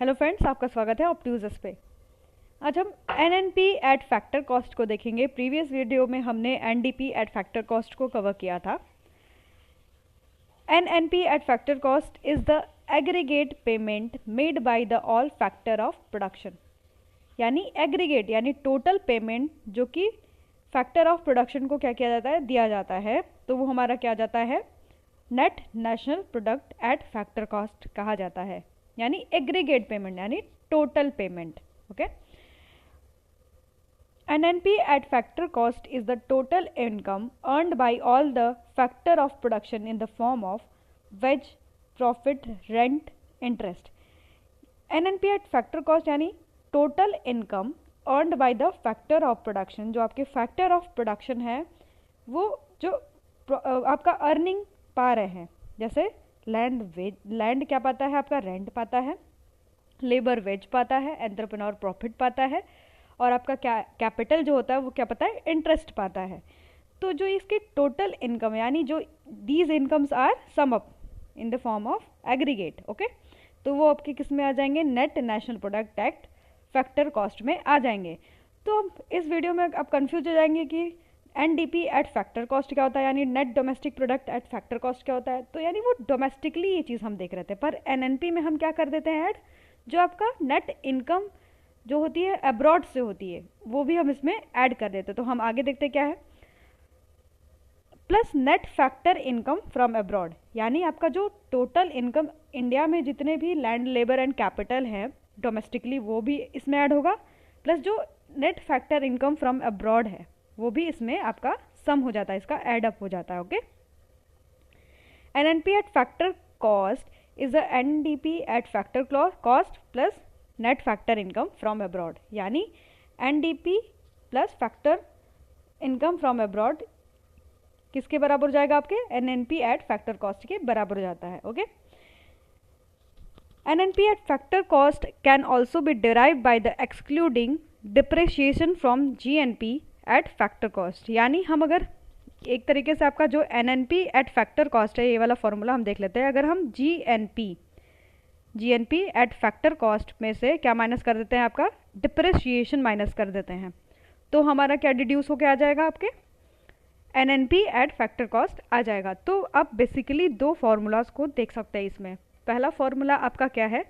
Hello friends, आपका स्वागत है ऑप्ट्यूजस पे। आज हम एनएनपी एट फैक्टर कॉस्ट को देखेंगे। प्रीवियस वीडियो में हमने एनडीपी एट फैक्टर कॉस्ट को कवर किया था। NNP at factor cost is the aggregate payment made by the all factor of production, यानी एग्रीगेट यानी टोटल पेमेंट जो कि फैक्टर ऑफ प्रोडक्शन को क्या किया जाता है, दिया जाता है। तो वो हमारा क्या जाता है, net national product at factor cost कहा जाता है, यानी एग्रीगेट पेमेंट यानी total payment. Okay, NNP at factor cost is the total income earned by all the factor of production in the form of wage, profit, rent, interest. NNP at factor cost यानी total income earned by the factor of production, जो आपके factor of production है वो जो आपका earning पा रहे हैं। जैसे लैंड क्या पाता है, आपका रेंट पाता है, लेबर वेज पाता है, एंटरप्रेन्योर प्रॉफिट पाता है, और आपका कैपिटल जो होता है वो क्या पाता है, इंटरेस्ट पाता है। तो जो इसकी टोटल इनकम यानी जो these incomes are sum up in the form of aggregate. Okay, तो वो आपके किस में आ जाएंगे, net national product at factor cost में आ जाएंगे। तो अब इस वीडियो में आप कंफ्यूज हो जाएंगे कि एनडीपी एट फैक्टर कॉस्ट क्या होता है, यानी net domestic product at factor cost क्या होता है। तो यानी वो डोमेस्टिकली ये चीज़ हम देख रहे थे, पर एनएनपी में हम क्या कर देते हैं ऐड, जो आपका नेट इनकम जो होती है अब्रॉड से होती है वो भी हम इसमें ऐड कर देते हैं। तो हम आगे देखते क्या है, plus net factor income from abroad, यानी आपका जो टोटल इनकम इंडिया में जितने भी लैंड, लेबर एंड कैपिटल है डोमेस्टिकली वो भी इसमें ऐड होगा, प्लस जो net factor income from abroad है वो भी इसमें आपका सम हो जाता है, इसका एड अप हो जाता है। Okay, NNP at factor cost is the NDP at factor cost plus net factor income from abroad, यानी NDP plus factor income from abroad किसके बराबर हो जाएगा, आपके एनएनपी एट फैक्टर कॉस्ट के बराबर हो जाता है। Okay, NNP at factor cost can also be derived by the excluding depreciation from GNP at factor cost, यानी हम अगर एक तरीके से आपका जो एनएनपी एट फैक्टर कॉस्ट है ये वाला फॉर्मूला हम देख लेते हैं। अगर हम जीएनपी एट फैक्टर कॉस्ट में से क्या माइनस कर देते हैं, आपका डिप्रिसिएशन माइनस कर देते हैं, तो हमारा क्या डिड्यूस होके आ जाएगा, आपके एनएनपी एट फैक्टर कॉस्ट आ जाएगा। तो आप बेसिकली दो फार्मूलाज को देख सकते हैं इसमें। पहला फार्मूला आपका क्या है,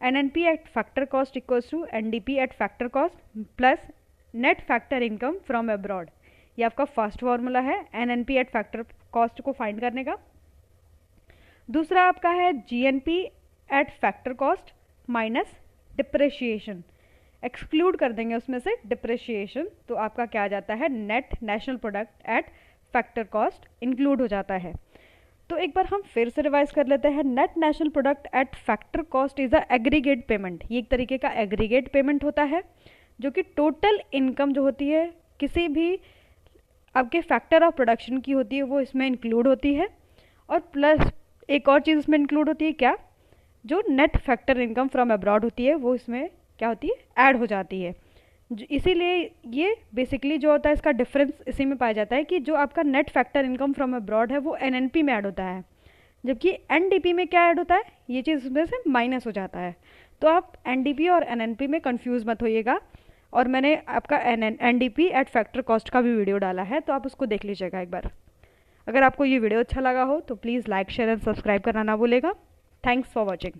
NNP at factor cost equals to NDP at factor cost plus net factor income from abroad. ये आपका फर्स्ट फार्मूला है एनएनपी एट फैक्टर कॉस्ट को फाइंड करने का। दूसरा आपका है GNP at factor cost minus depreciation, exclude कर देंगे उसमें से डिप्रिसिएशन, तो आपका क्या आ जाता है, net national product at factor cost include हो जाता है। तो एक बार हम फिर से रिवाइज कर लेते हैं। Net national product at factor cost is a aggregate payment, ये एक तरीके का एग्रीगेट पेमेंट होता है जो कि टोटल इनकम जो होती है किसी भी आपके फैक्टर ऑफ प्रोडक्शन की होती है वो इसमें इंक्लूड होती है, और प्लस एक और चीज़ इसमें इंक्लूड होती है, क्या, जो net factor income from abroad होती है वो इसमें क्या होती है, ऐड हो जाती है। इसीलिए ये बेसिकली जो होता है इसका डिफरेंस इसी में पाया जाता है कि जो आपका net factor income from abroad है वो एनएनपी में ऐड होता है, जबकि एनडीपी में क्या ऐड होता है, ये चीज़ इसमें से माइनस हो जाता है। तो आप एनडीपी और एनएनपी में कंफ्यूज मत होइएगा, और मैंने आपका एनडीपी एट फैक्टर कॉस्ट का भी वीडियो डाला है, तो आप उसको देख लीजिएगा एक बार। अगर आपको ये वीडियो अच्छा लगा हो तो please like, share and subscribe करना ना भूलेगा। Thanks for watching.